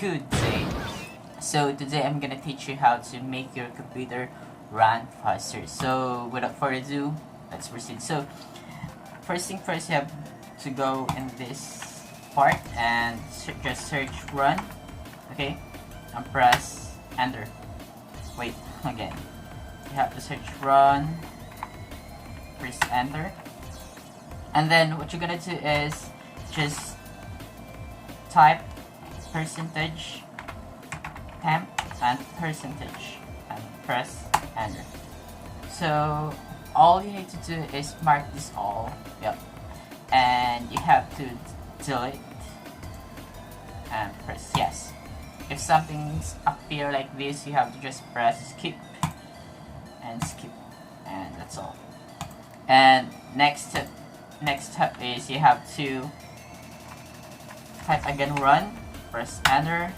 Good day. So today I'm gonna teach you how to make your computer run faster. So without further ado, let's proceed. So first thing first, you have to go in this part and just search run. Okay, and press enter. Wait, again. You have to search run. Press enter. And then what you're gonna do is just type percentage temp and percentage and press enter. So all you need to do is mark this all, yep, and you have to delete and press yes. If something's appear like this, you have to just press skip, and that's all. And next step is you have to type again run, press enter,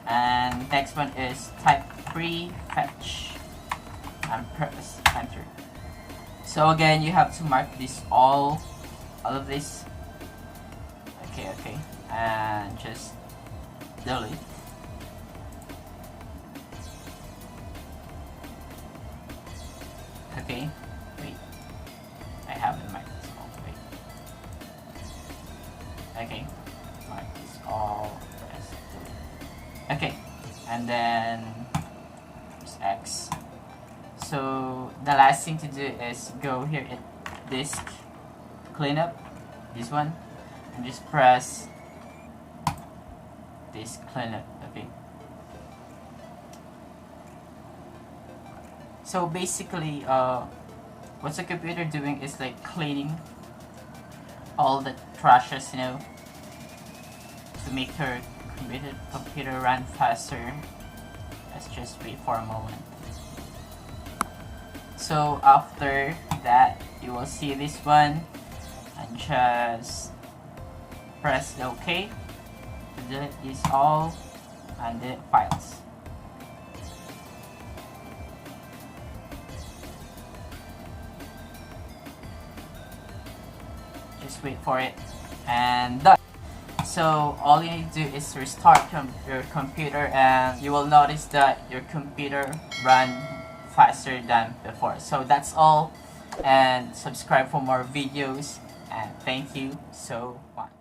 and next one is type prefetch and press enter. So again, you have to mark this all of this. Okay, and just delete. Okay, wait, I haven't marked this all. Wait. Okay, mark this all. Press delete. Okay, and then press X. So the last thing to do is go here at disk cleanup, this one, and just press disk cleanup. Okay. So basically, what's the computer doing is like cleaning all the trashes, to make her computer run faster. Let's just wait for a moment. So after that, you will see this one, and just press the OK to delete this all and the files. Just wait for it, and done. So all you need to do is restart your computer, and you will notice that your computer run faster than before. So that's all, and subscribe for more videos, and thank you so much.